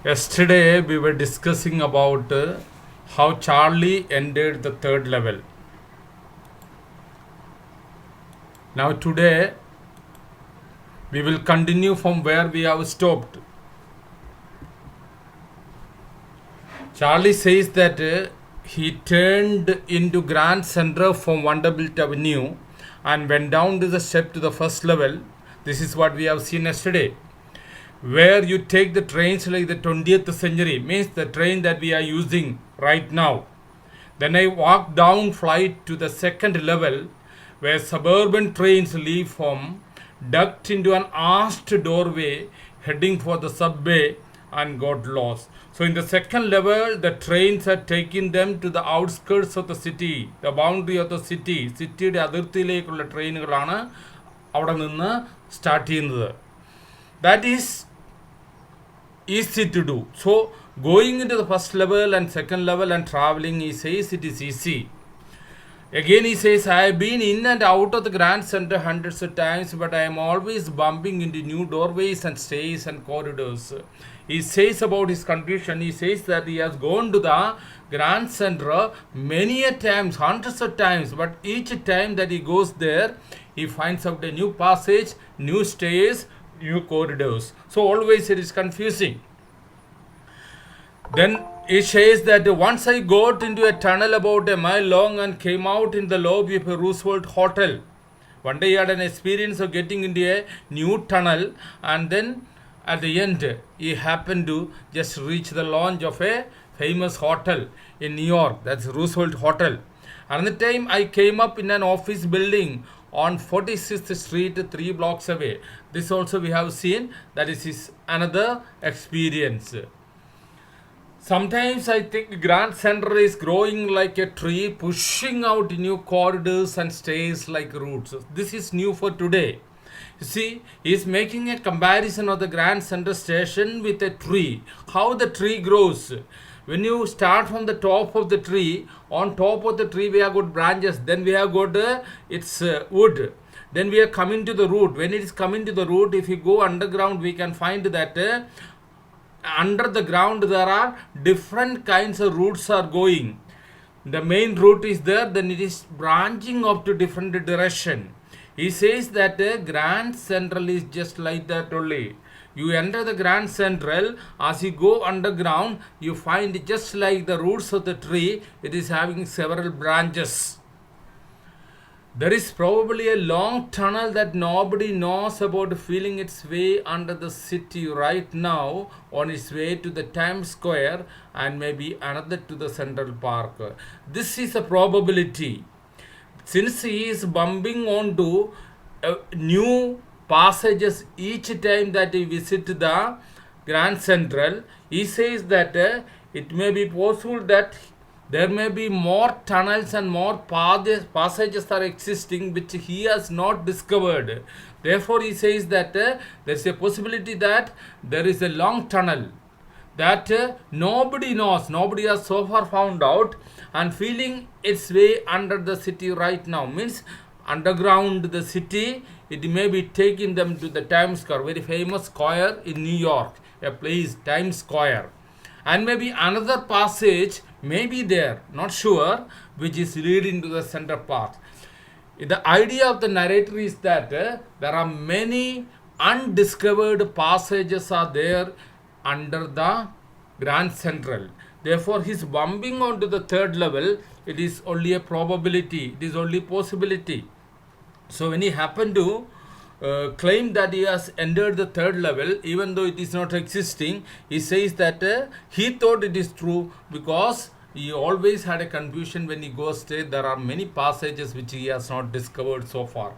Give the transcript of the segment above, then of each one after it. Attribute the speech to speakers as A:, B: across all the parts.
A: Yesterday we were discussing about how Charlie entered the third level. Now today we will continue from where we have stopped. Charlie says that he turned into Grand Central from Vanderbilt Avenue and went down to the step to the first level. This is what we have seen yesterday. Where you take the trains like the 20th century, means the train that we are using right now. Then I walked down flight to the second level where suburban trains leave from, ducked into an arched doorway heading for the subway and got lost. So in the second level, the trains are taking them to the outskirts of the city, the boundary of the city. സിറ്റിയുടെ അതിർത്തിയിലേക്കുള്ള ട്രെയിനുകളാണ് അവിടെ നിന്ന് start ചെയ്യുന്നത്. That is easy to do. So going into the first level and second level and traveling, he says it is easy. Again he says, I have been in and out of the Grand Center hundreds of times, but I am always bumping into new doorways and stays and corridors. He says about his confusion, he says that he has gone to the Grand Center many a times, hundreds of times, but each time that he goes there, he finds out a new passage, new stairs, new corridors. So always it is confusing. Then it says that once I got into a tunnel about a mile long and came out in the lobby of a Roosevelt hotel. One day he had an experience of getting into a new tunnel, and then at the end he happened to just reach the lounge of a famous hotel in New York. That's Roosevelt Hotel. Another time I came up in an office building on 46th Street, 3 blocks away. This also we have seen. That is his another experience. Sometimes I think Grand Central is growing like a tree, pushing out new corridors and stairs like roots. This is new for today. You see, he is making a comparison of the Grand Central Station with a tree. How the tree grows. When you start from the top of the tree, on top of the tree we have got branches, then we have got its wood. Then we are coming to the root. When it is coming to the root, if you go underground, we can find that under the ground there are different kinds of roots are going. The main root is there, then it is branching up to different direction. He says that Grand Central is just like that only. You enter the Grand Central, as you go underground, you find just like the roots of the tree, it is having several branches. There is probably a long tunnel that nobody knows about feeling its way under the city right now on its way to the Times Square and maybe another to the Central Park. This is a probability. Since he is bumping onto new passages each time that he visits the Grand Central, he says that it may be possible that there may be more tunnels and more passages are existing which he has not discovered. Therefore, he says that there is a possibility that there is a long tunnel that nobody knows, nobody has so far found out, and feeling its way under the city right now. Means underground the city, it may be taking them to the Times Square, very famous square in New York, a place, Times Square. And maybe another passage may be there, not sure, which is leading to the center part. The idea of the narrator is that there are many undiscovered passages are there under the Grand Central. Therefore, his bumping onto the third level, it is only a probability, it is only possibility. So when he happened to claim that he has entered the third level, even though it is not existing, he says that he thought it is true because he always had a confusion when he goes there. There are many passages which he has not discovered so far.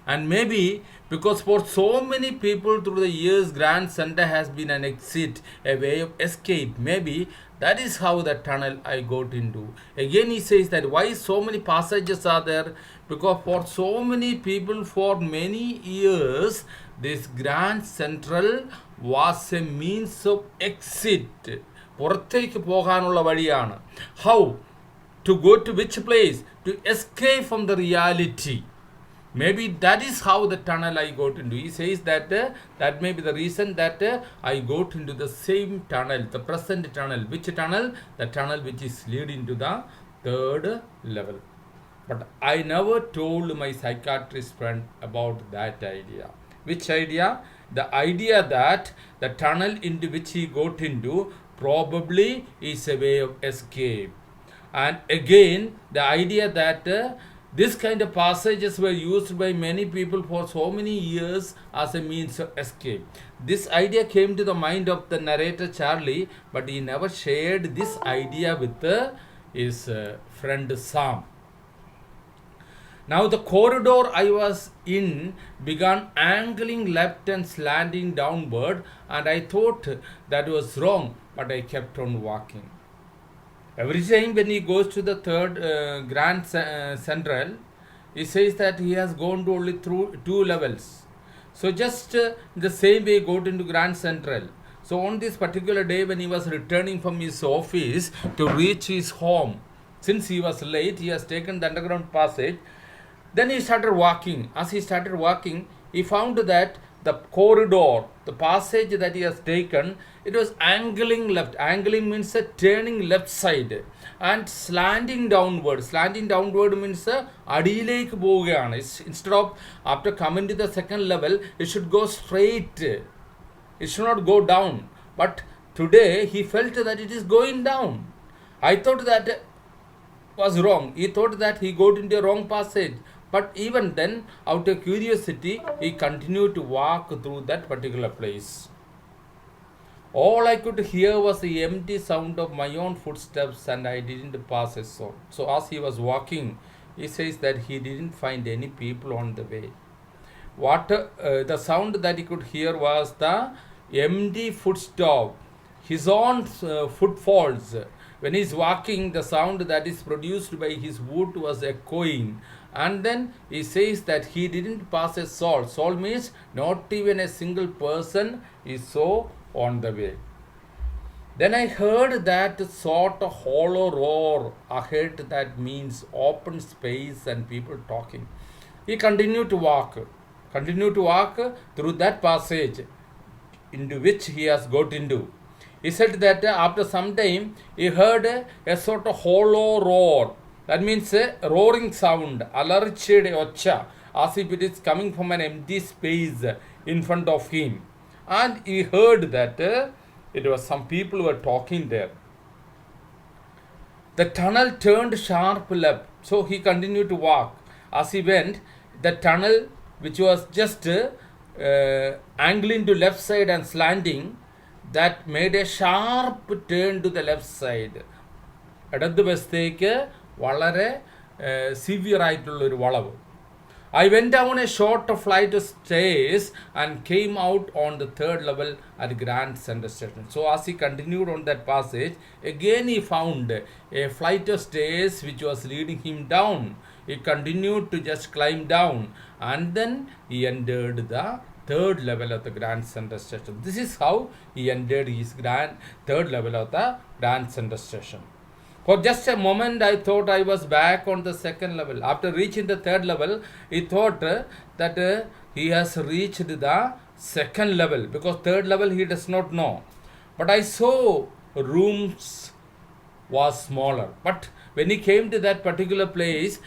A: And maybe because for so many people through the years, Grand Center has been an exit, a way of escape. Maybe that is how the tunnel I got into. Again, he says that why so many passages are there? Because for so many people for many years, this Grand Central was a means of exit. പുറത്തേക്ക് പോകാനുള്ള വഴിയാണ്. How? To go to which place? To escape from the reality. Maybe that is how the tunnel I got into. He says that that may be the reason that I got into the same tunnel, the present tunnel. Which tunnel? The tunnel which is leading to the third level. But I never told my psychiatrist friend about that idea. Which idea? The idea that the tunnel into which he got into probably is a way of escape. And again, the idea that this kind of passages were used by many people for so many years as a means of escape. This idea came to the mind of the narrator Charlie, but he never shared this idea with his friend Sam. Now the corridor I was in began angling left and slanting downward, and I thought that was wrong, but I kept on walking. Every time when he goes to the third Grand Central, he says that he has gone to only through 2 levels. So just the same way he got into Grand Central. So on this particular day when he was returning from his office to reach his home, since he was late, he has taken the underground passage. Then he started walking. As he started walking, he found that the corridor, the passage that he has taken, it was angling left. Angling means turning left side and slanting downward. Slanting downward means adilek povugayanu. Instead of after coming to the second level, it should go straight. It should not go down. But today he felt that it is going down. I thought that was wrong. He thought that he got into a wrong passage. But even then, out of curiosity, he continued to walk through that particular place. All I could hear was the empty sound of my own footsteps, and I didn't pass a soul. So as he was walking, he says that he didn't find any people on the way. The sound that he could hear was the empty footstep, his own footfalls. When he's walking, the sound that is produced by his foot was echoing. And then he says that he didn't pass a soul. Soul means not even a single person is so on the way. Then I heard that sort of hollow roar ahead that means open space and people talking. He continued to walk through that passage into which he has got into. He said that after some time he heard a sort of hollow roar. That means a roaring sound, alarchide ocha, as if it is coming from an empty space in front of him. And he heard that it was some people who were talking there. The tunnel turned sharp left, so he continued to walk. As he went, the tunnel, which was just angling to left side and slanting, that made a sharp turn to the left side. ഇടതുവശത്തേക്ക് വളരെ severe ആയിട്ടുള്ളൊരു വളവ്. I went down a short flight of stairs and came out on the third level at Grand Central Station. So as he continued on that passage, again he found a flight of stairs which was leading him down. He continued to just climb down, and then he entered the third level of the Grand Central Station. This is how he entered his third level of the Grand Central Station. For just a moment, I thought I was back on the second level. After reaching the third level, he thought that he has reached the second level, because third level he does not know. But I saw rooms was smaller. But when he came to that particular place,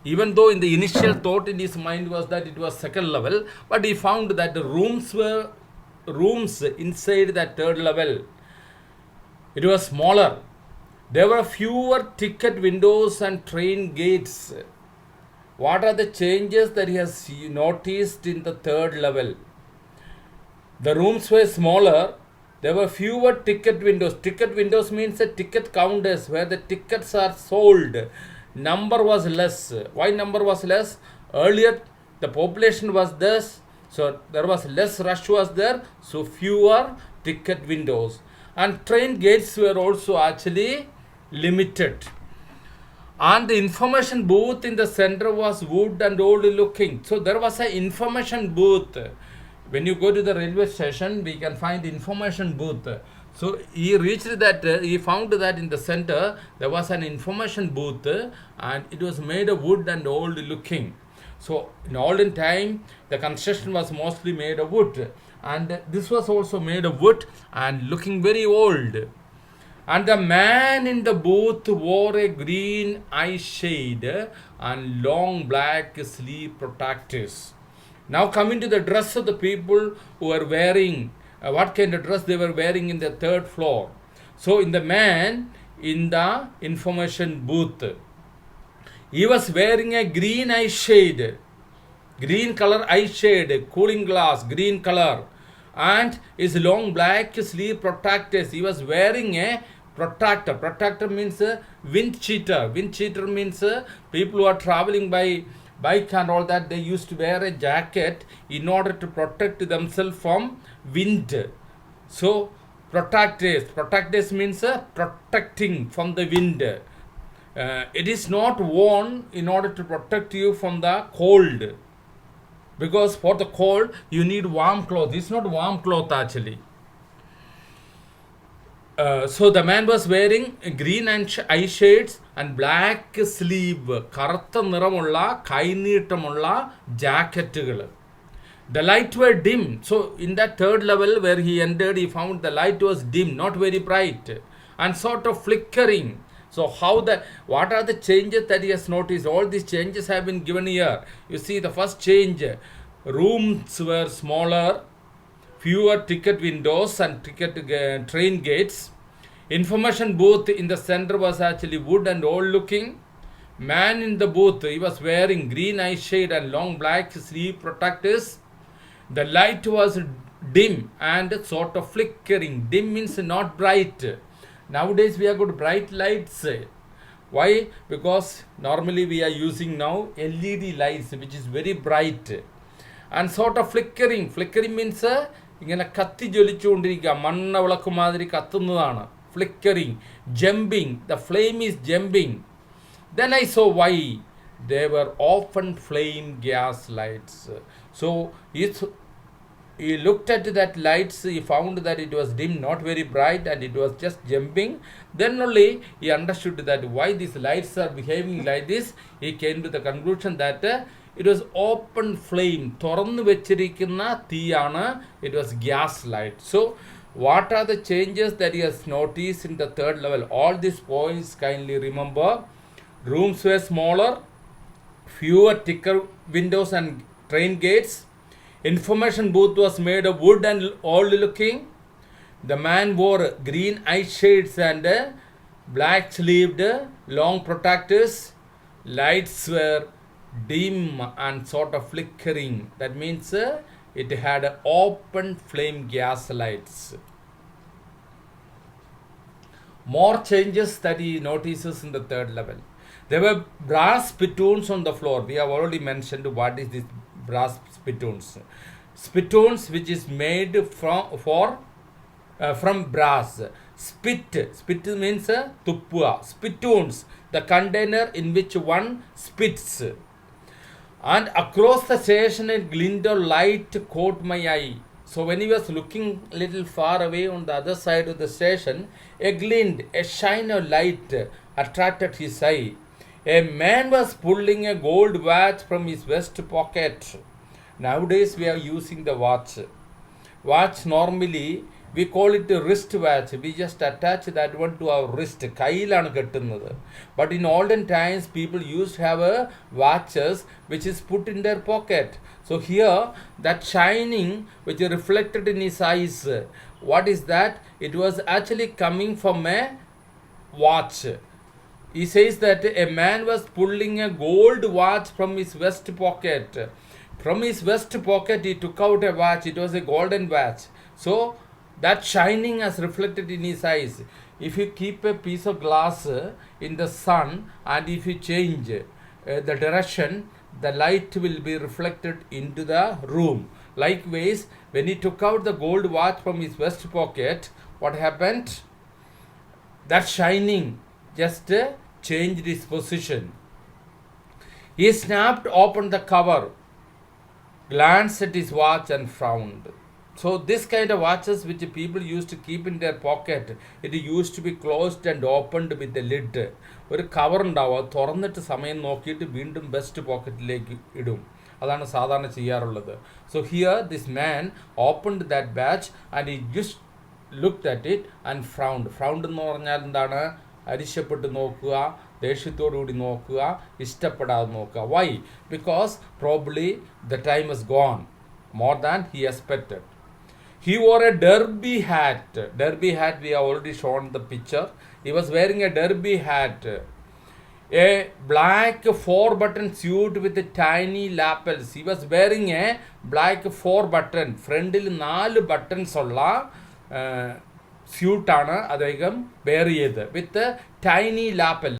A: even though in the initial thought in his mind was that it was second level, but he found that the rooms were rooms inside that third level. It was smaller. There were fewer ticket windows and train gates. What are the changes that he has noticed in the third level? The rooms were smaller. There were fewer ticket windows. Ticket windows means the ticket counters where the tickets are sold. Number was less. Why number was less? Earlier the population was this, so there was less rush was there, so fewer ticket windows. And train gates were also actually limited. And the information booth in the center was wood and old looking. So there was an information booth. When you go to the railway station, we can find information booth. So he reached that, he found that in the center there was an information booth, and it was made of wood and old looking. So in olden time, the construction was mostly made of wood, and this was also made of wood and looking very old. And the man in the booth wore a green eye shade and long black sleeve protectors. Now coming to the dress of the people who were wearing, what kind of dress they were wearing in the third floor. So in the man in the information booth, he was wearing a green eye shade, green color eye shade, cooling glass, green color, and his long black sleeve protectors. He was wearing a protector. Protector means wind cheater. Wind cheater means people who are traveling by bike and all that, they used to wear a jacket in order to protect themselves from wind. So protectors means protecting from the wind. It is not worn in order to protect you from the cold, because for the cold you need warm cloth. It's not warm cloth actually. So the man was wearing green and eye shades and black sleeve, കറുത്ത നിറമുള്ള കൈനീട്ടമുള്ള ജാക്കറ്റുകൾ. The light were dim. So in that third level where he entered, he found the light was dim, not very bright, and sort of flickering. So what are the changes that he has noticed? All these changes have been given here. You see the first change, rooms were smaller, fewer ticket windows and train gates. Information booth in the center was actually wood and old looking. Man in the booth, he was wearing green eye shade and long black sleeve protectors. The light was dim and sort of flickering. Dim means not bright. Nowadays we have got bright lights. Why? Because normally we are using now LED lights, which is very bright. And sort of flickering. Flickering means ഇങ്ങനെ കത്തി ജ്വലിച്ചുകൊണ്ടിരിക്കുക, മണ്ണ വിളക്ക് മാതിരി കത്തുന്നതാണ്. Flickering, jumping, the flame is jumping. Then I saw why. They were often flame gas lights. So he looked at that lights, he found that it was dim, not very bright, and it was just jumping. Then only he understood that why these lights are behaving like this. He came to the conclusion that it was open flame, തുറന്നു വെച്ചിരിക്കുന്ന തീയാണ്. It was gas light. So what are the changes that he has noticed in the third level? All these points kindly remember. Rooms were smaller, fewer thicker windows and train gates. Information booth was made of wood and old looking. The man wore green eye shades and black sleeved long protectors. Lights were dim and sort of flickering. That means it had open flame gas lights. More changes that he notices in the third level. There were brass spittoons on the floor. We have already mentioned what is this brass spittoons. Spittoons which is made from brass. Spit means tuppua. Spittoons, the container in which one spits. And across the station a glint of light caught my eye. So when he was looking a little far away on the other side of the station, a glint, a shine of light attracted his eye. A man was pulling a gold watch from his vest pocket. Nowadays we are using the watch. Watch normally we call it a wrist watch. We just attach that one to our wrist. കയ്യിലാണ് കെട്ടുന്നത്. But in olden times people used to have watches which is put in their pocket. So here that shining which reflected in his eyes, what is that? It was actually coming from a watch. He says that a man was pulling a gold watch from his vest pocket. From his vest pocket he took out a watch. It was a golden watch. So that shining has reflected in his eyes. If you keep a piece of glass in the sun and if you change the direction, the light will be reflected into the room. Likewise, when he took out the gold watch from his vest pocket, what happened? That shining just changed his position. He snapped open the cover, glanced at his watch and frowned. So this kind of watches which people used to keep in their pocket, it used to be closed and opened with the lid. ഒരു cover ഉണ്ടാവും, അത് തുറന്നിട്ട് സമയം നോക്കിയിട്ട് വീണ്ടും best പോക്കറ്റിലേക്ക് ഇടും. അതാണ് സാധാരണ ചെയ്യാറുള്ളത്. So here this man opened that batch and he just looked at it and frowned എന്ന് പറഞ്ഞാൽ എന്താണ്? അരിശപ്പെട്ട് നോക്കുക, ദേഷ്യത്തോടുകൂടി നോക്കുക, ഇഷ്ടപ്പെടാതെ നോക്കുക. Why? Because probably the time is gone more than he expected. He wore a derby hat. Derby hat, we have already shown the picture. He was wearing a derby hat. A black 4-button suit with tiny lapels. He was wearing a black 4-button. ഫ്രണ്ടിൽ 4 buttons ഉള്ള സ്യൂട്ടാണ് അദ്ദേഹം wear ചെയ്ത് വിത്ത് tiny lapel.